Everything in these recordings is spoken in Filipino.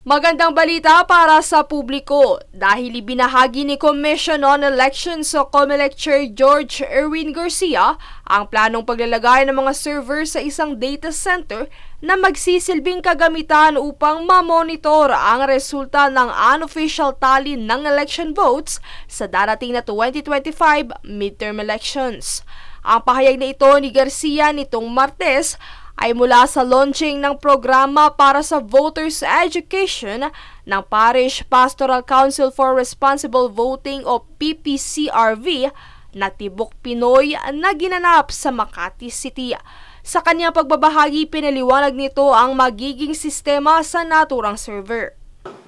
Magandang balita para sa publiko dahil ibinahagi ni Commission on Elections o COMELEC Chair George Erwin Garcia ang planong paglalagay ng mga server sa isang data center na magsisilbing kagamitan upang mamonitor ang resulta ng unofficial tally ng election votes sa darating na 2025 midterm elections. Ang pahayag na ito ni Garcia nitong Martes ay mula sa launching ng programa para sa voters education ng Parish Pastoral Council for Responsible Voting o PPCRV na Tibok Pinoy na ginanap sa Makati City. Sa kanyang pagbabahagi, pinaliwanag nito ang magiging sistema sa naturang server.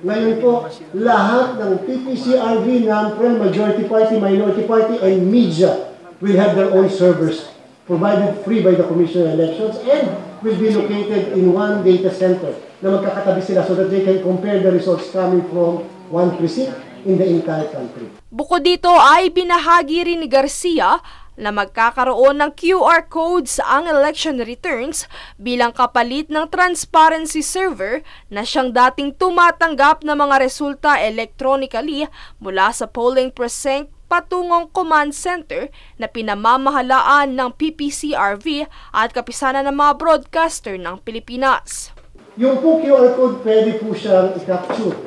Ngayon po, lahat ng PPCRV, non-prem, majority party, minority party, and media will have their own servers provided free by the Commission on Elections and will be located in one data center na magkakatabi sila so that they can compare the results coming from one precinct in the entire country. Bukod dito ay binahagi rin ni Garcia na magkakaroon ng QR codes ang election returns bilang kapalit ng transparency server na siyang dating tumatanggap ng mga resulta electronically mula sa polling precinct patungong command center na pinamamahalaan ng PPCRV at kapisanan ng mga broadcaster ng Pilipinas. Yung po QR code pwede po siyang i-capture.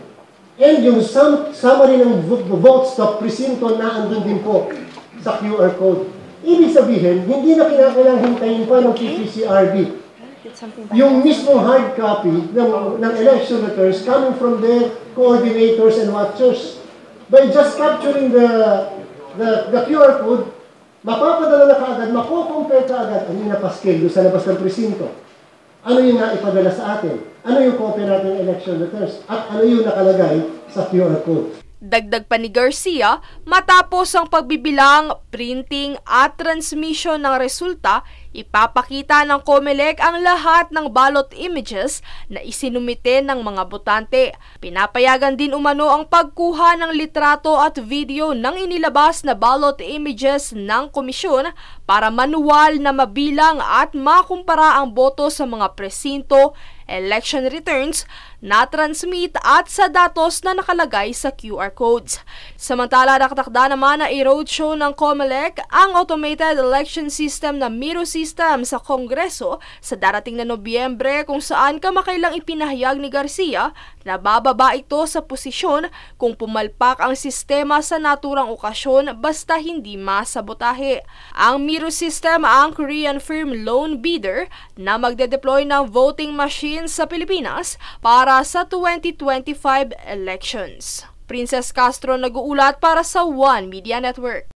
And yung summary ng votes sa presinto na andun din po sa QR code. Ibig sabihin, hindi na kinakailangang hintayin pa ng PPCRV. Yung mismong hard copy ng election returns coming from their coordinators and watchers. By just capturing the QR code, mapapadala na kaagad, makukompare kaagad ang yung napaskil sa labas ng presinto. Ano yung naipadala sa atin? Ano yung copy natin ng election returns? At ano yung nakalagay sa QR code? Dagdag pa ni Garcia, matapos ang pagbibilang, printing at transmission ng resulta, ipapakita ng COMELEC ang lahat ng ballot images na isinumite ng mga botante. Pinapayagan din umano ang pagkuha ng litrato at video ng inilabas na ballot images ng komisyon para manuwal na mabilang at makumpara ang boto sa mga presinto, election returns, na-transmit at sa datos na nakalagay sa QR codes. Samantala, nakatakda naman na i-roadshow ng COMELEC ang automated election system na Miro system sa Kongreso sa darating na Nobyembre kung saan kamakailang ipinahayag ni Garcia na bababa ito sa posisyon kung pumalpak ang sistema sa naturang okasyon basta hindi masabotahe. Ang Miro system ang Korean firm Lone Bidder na magde-deploy ng voting machine sa Pilipinas para sa 2025 elections. Princess Castro nag-uulat para sa One Media Network.